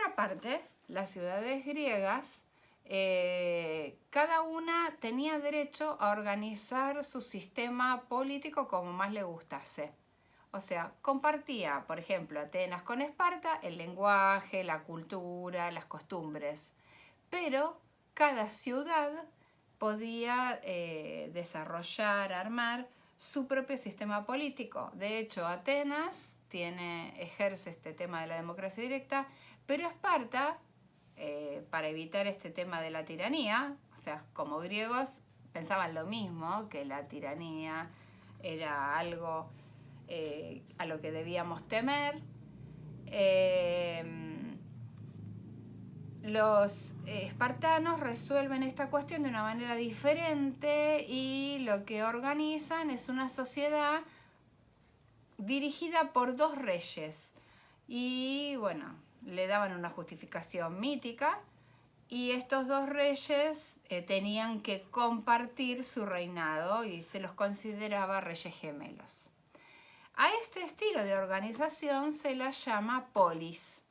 otra parte, las ciudades griegas, cada una tenía derecho a organizar su sistema político como más le gustase. O sea, compartía, por ejemplo, Atenas con Esparta el lenguaje, la cultura, las costumbres, pero cada ciudad podía desarrollar, armar su propio sistema político. De hecho, Atenas ejerce este tema de la democracia directa, pero Esparta, para evitar este tema de la tiranía, o sea, como griegos pensaban lo mismo, que la tiranía era algo a lo que debíamos temer, los espartanos resuelven esta cuestión de una manera diferente y lo que organizan es una sociedad dirigida por dos reyes. Y bueno, le daban una justificación mítica y estos dos reyes tenían que compartir su reinado y se los consideraba reyes gemelos. A este estilo de organización se la llama polis.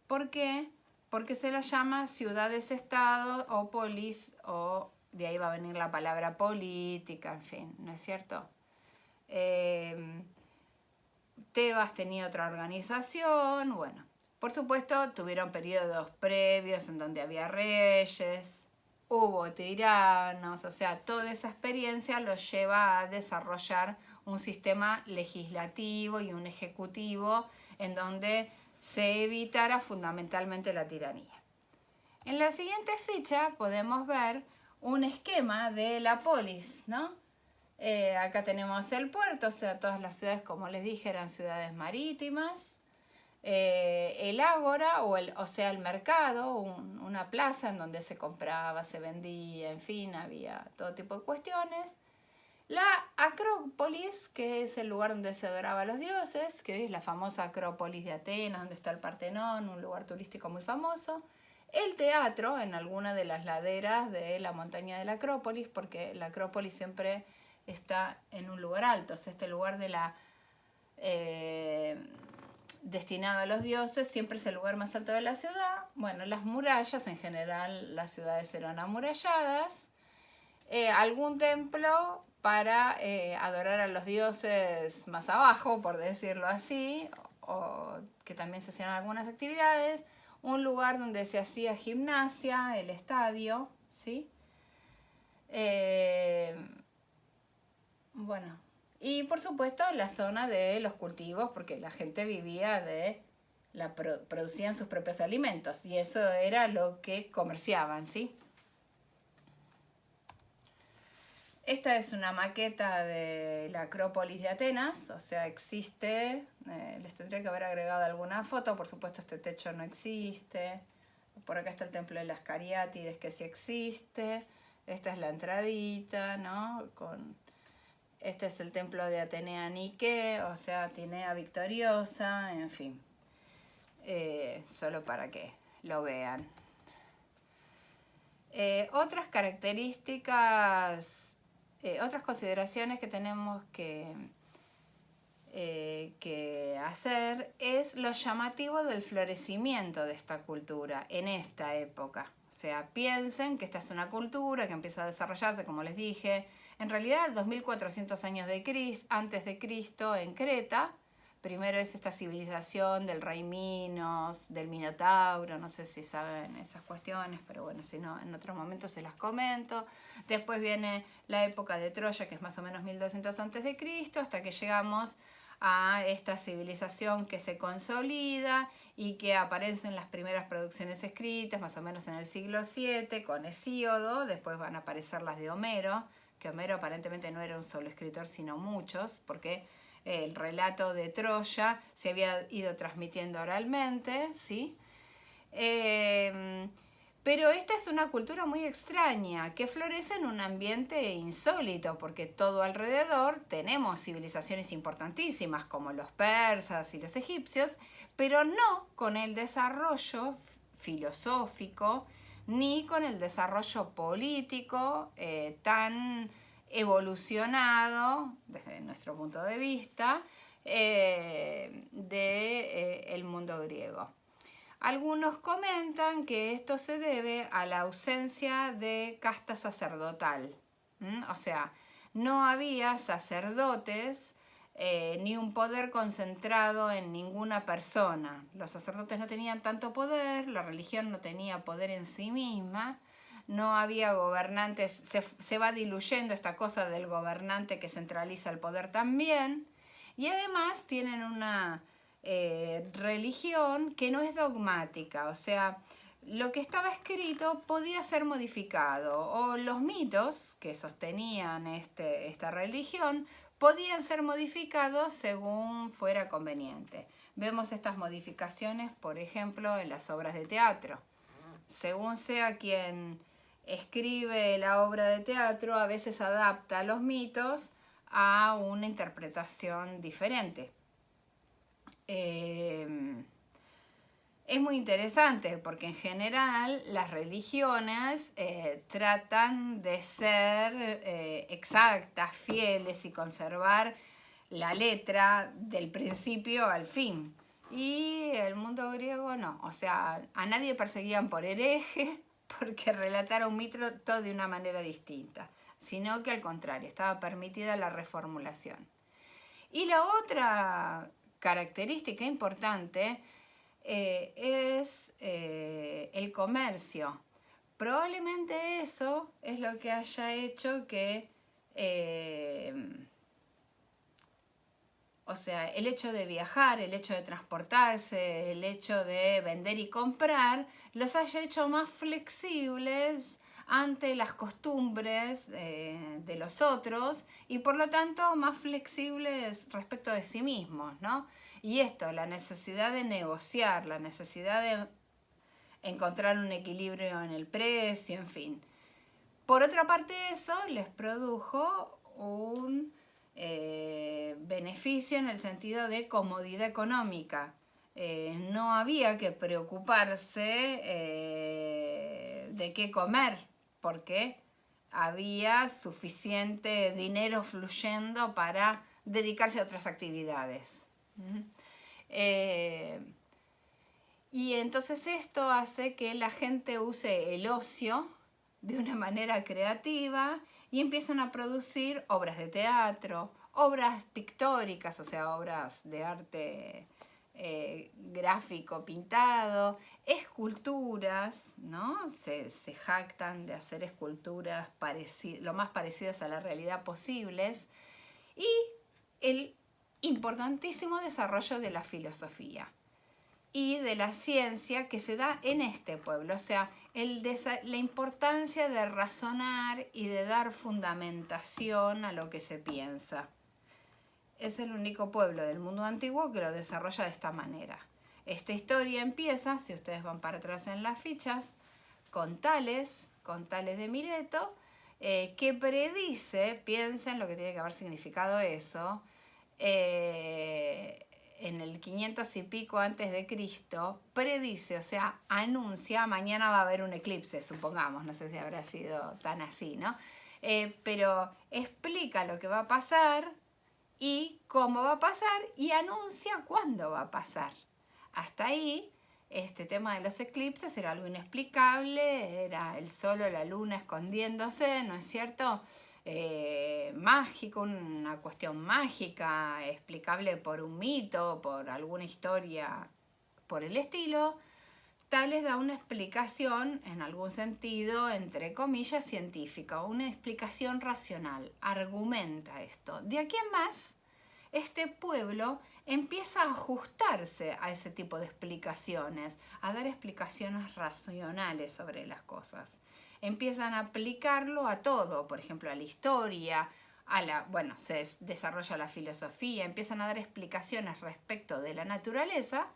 ¿Por qué? Porque se la llama ciudades-estado o polis, o de ahí va a venir la palabra política, en fin, ¿no es cierto? Tebas tenía otra organización, bueno. Por supuesto, tuvieron periodos previos en donde había reyes, hubo tiranos, o sea, toda esa experiencia los lleva a desarrollar un sistema legislativo y un ejecutivo en donde se evitara fundamentalmente la tiranía. En la siguiente ficha podemos ver un esquema de la polis, ¿no? Acá tenemos el puerto, o sea, todas las ciudades, como les dije, eran ciudades marítimas. El ágora, o sea, el mercado, una plaza en donde se compraba, se vendía, en fin, había todo tipo de cuestiones. La Acrópolis, que es el lugar donde se adoraba a los dioses, que es la famosa Acrópolis de Atenas, donde está el Partenón, un lugar turístico muy famoso. El teatro, en alguna de las laderas de la montaña de la Acrópolis, porque la Acrópolis siempre está en un lugar alto, o sea, este lugar de la destinado a los dioses, siempre es el lugar más alto de la ciudad. Bueno, las murallas, en general las ciudades eran amuralladas. Algún templo para adorar a los dioses más abajo, por decirlo así, o que también se hacían algunas actividades. Un lugar donde se hacía gimnasia, el estadio, ¿sí? Bueno, y por supuesto la zona de los cultivos, porque la gente vivía producían sus propios alimentos y eso era lo que comerciaban, ¿sí? Esta es una maqueta de la Acrópolis de Atenas, o sea, existe, les tendría que haber agregado alguna foto, por supuesto este techo no existe, por acá está el templo de las Cariátides que sí existe, esta es la entradita, ¿no? Este es el templo de Atenea Nike, o sea, Atenea victoriosa, en fin, solo para que lo vean. Otras características, otras consideraciones que tenemos que hacer es lo llamativo del florecimiento de esta cultura en esta época. O sea, piensen que esta es una cultura que empieza a desarrollarse, como les dije, en realidad 2400 años antes de Cristo en Creta. Primero es esta civilización del rey Minos, del Minotauro, no sé si saben esas cuestiones, pero bueno, si no, en otros momentos se las comento. Después viene la época de Troya, que es más o menos 1200 a.C., hasta que llegamos a esta civilización que se consolida y que aparecen las primeras producciones escritas, más o menos en el siglo VII, con Hesíodo. Después van a aparecer las de Homero, que Homero aparentemente no era un solo escritor, sino muchos, porque el relato de Troya se había ido transmitiendo oralmente, ¿sí? Pero esta es una cultura muy extraña, que florece en un ambiente insólito, porque todo alrededor tenemos civilizaciones importantísimas, como los persas y los egipcios, pero no con el desarrollo filosófico, ni con el desarrollo político tan evolucionado desde nuestro punto de vista del mundo griego. Algunos comentan que esto se debe a la ausencia de casta sacerdotal. O sea, no había sacerdotes ni un poder concentrado en ninguna persona. Los sacerdotes no tenían tanto poder, la religión no tenía poder en sí misma, no había gobernantes, se va diluyendo esta cosa del gobernante que centraliza el poder también, y además tienen una religión que no es dogmática, o sea, lo que estaba escrito podía ser modificado, o los mitos que sostenían esta religión podían ser modificados según fuera conveniente. Vemos estas modificaciones, por ejemplo, en las obras de teatro. Según sea quien escribe la obra de teatro, a veces adapta los mitos a una interpretación diferente. Es muy interesante porque en general las religiones tratan de ser exactas, fieles y conservar la letra del principio al fin. Y el mundo griego no, o sea, a nadie perseguían por hereje porque relatara un mito de una manera distinta, sino que al contrario, estaba permitida la reformulación. Y la otra característica importante es el comercio. Probablemente eso es lo que haya hecho que, o sea, el hecho de viajar, el hecho de transportarse, el hecho de vender y comprar, los haya hecho más flexibles ante las costumbres de los otros y por lo tanto más flexibles respecto de sí mismos, ¿no? Y esto, la necesidad de negociar, la necesidad de encontrar un equilibrio en el precio, en fin. Por otra parte, eso les produjo un beneficio en el sentido de comodidad económica. No había que preocuparse de qué comer, porque había suficiente dinero fluyendo para dedicarse a otras actividades. Y entonces esto hace que la gente use el ocio de una manera creativa y empiezan a producir obras de teatro, obras pictóricas, o sea, obras de arte gráfico pintado, esculturas, ¿no? Se jactan de hacer esculturas lo más parecidas a la realidad posibles, y el importantísimo desarrollo de la filosofía y de la ciencia que se da en este pueblo, o sea, la importancia de razonar y de dar fundamentación a lo que se piensa. Es el único pueblo del mundo antiguo que lo desarrolla de esta manera. Esta historia empieza, si ustedes van para atrás en las fichas, con Tales de Mileto, que predice, piensen lo que tiene que haber significado eso, en el 500 y pico antes de Cristo, predice, o sea, anuncia, mañana va a haber un eclipse, supongamos, no sé si habrá sido tan así, ¿no? Pero explica lo que va a pasar y cómo va a pasar y anuncia cuándo va a pasar. Hasta ahí, este tema de los eclipses era algo inexplicable, era el sol o la luna escondiéndose, ¿no es cierto? Mágico, una cuestión mágica, explicable por un mito, por alguna historia por el estilo. Tales da una explicación, en algún sentido, entre comillas, científica, una explicación racional, argumenta esto. De aquí en más, este pueblo empieza a ajustarse a ese tipo de explicaciones, a dar explicaciones racionales sobre las cosas. Empiezan a aplicarlo a todo, por ejemplo, a la historia, se desarrolla la filosofía, empiezan a dar explicaciones respecto de la naturaleza,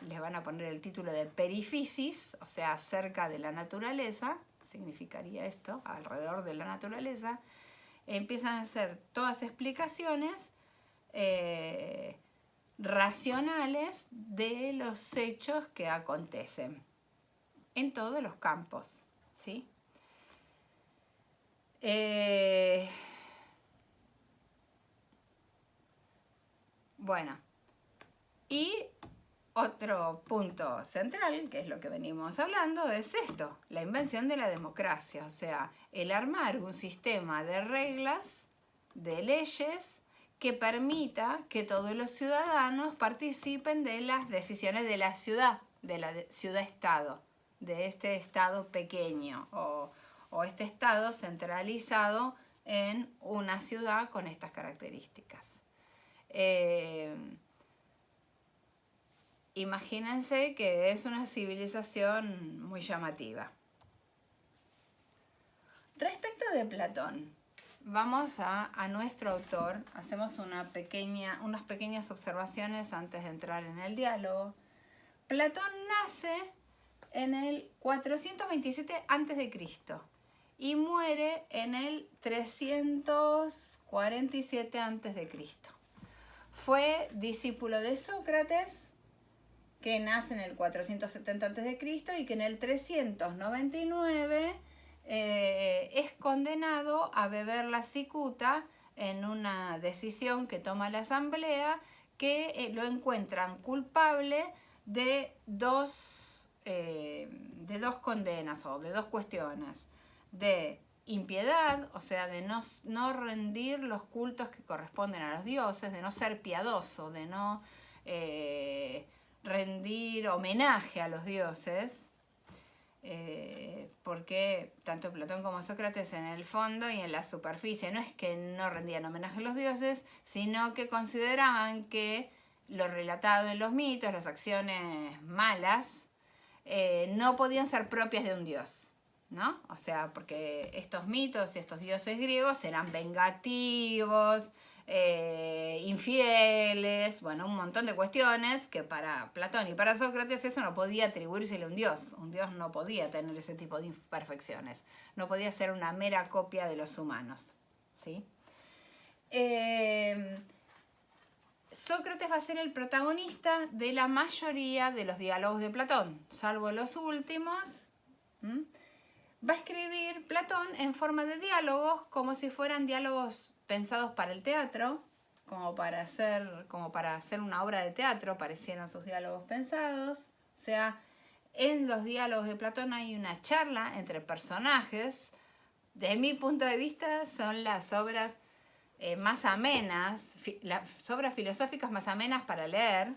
les van a poner el título de perifisis, o sea, acerca de la naturaleza, significaría esto, alrededor de la naturaleza. Empiezan a hacer todas explicaciones racionales de los hechos que acontecen en todos los campos, ¿sí? Bueno, y Otro punto central, que es lo que venimos hablando, es esto, la invención de la democracia, o sea, el armar un sistema de reglas, de leyes, que permita que todos los ciudadanos participen de las decisiones de la ciudad, ciudad-estado, de este estado pequeño o este estado centralizado en una ciudad con estas características. Imagínense que es una civilización muy llamativa. Respecto de Platón, vamos a nuestro autor, hacemos unas pequeñas observaciones antes de entrar en el diálogo. Platón nace en el 427 a.C. y muere en el 347 a.C. Fue discípulo de Sócrates, que nace en el 470 a.C. y que en el 399 es condenado a beber la cicuta en una decisión que toma la asamblea, que lo encuentran culpable de dos condenas o de dos cuestiones: de impiedad, o sea, de no rendir los cultos que corresponden a los dioses, de no ser piadoso, de no rendir homenaje a los dioses, porque tanto Platón como Sócrates en el fondo y en la superficie no es que no rendían homenaje a los dioses, sino que consideraban que lo relatado en los mitos, las acciones malas, no podían ser propias de un dios, ¿no? O sea, porque estos mitos y estos dioses griegos eran vengativos, infieles, bueno, un montón de cuestiones que para Platón y para Sócrates eso no podía atribuírsele a un dios. Un dios no podía tener ese tipo de imperfecciones, no podía ser una mera copia de los humanos, ¿sí? Sócrates va a ser el protagonista de la mayoría de los diálogos de Platón, salvo los últimos. Va a escribir Platón en forma de diálogos, como si fueran diálogos pensados para el teatro, como para hacer una obra de teatro, parecieran sus diálogos pensados. O sea, en los diálogos de Platón hay una charla entre personajes. Desde mi punto de vista son las obras más amenas, las obras filosóficas más amenas para leer,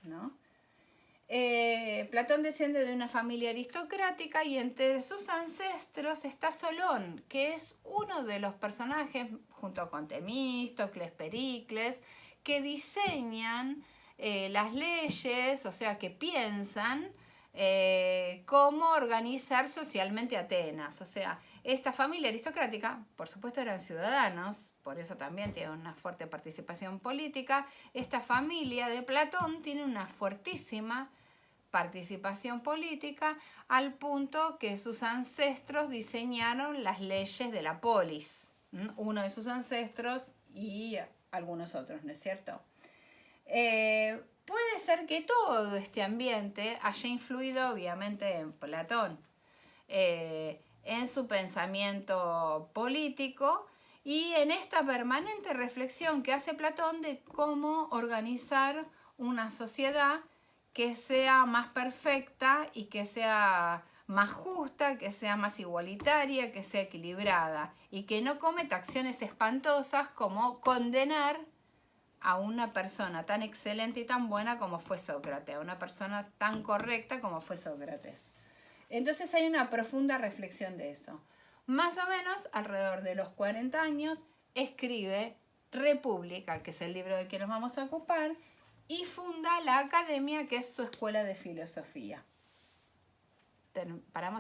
¿no? Platón desciende de una familia aristocrática y entre sus ancestros está Solón, que es uno de los personajes, junto con Temístocles, Pericles, que diseñan las leyes, o sea, que piensan cómo organizar socialmente Atenas. O sea, esta familia aristocrática, por supuesto, eran ciudadanos, por eso también tiene una fuerte participación política. Esta familia de Platón tiene una fuertísima participación política, al punto que sus ancestros diseñaron las leyes de la polis. Uno de sus ancestros y algunos otros, ¿no es cierto? Puede ser que todo este ambiente haya influido obviamente en Platón, en su pensamiento político y en esta permanente reflexión que hace Platón de cómo organizar una sociedad que sea más perfecta y que sea más justa, que sea más igualitaria, que sea equilibrada y que no cometa acciones espantosas como condenar a una persona tan excelente y tan buena como fue Sócrates, a una persona tan correcta como fue Sócrates. Entonces hay una profunda reflexión de eso. Más o menos alrededor de los 40 años escribe República, que es el libro del que nos vamos a ocupar, y funda la academia, que es su escuela de filosofía. Paramos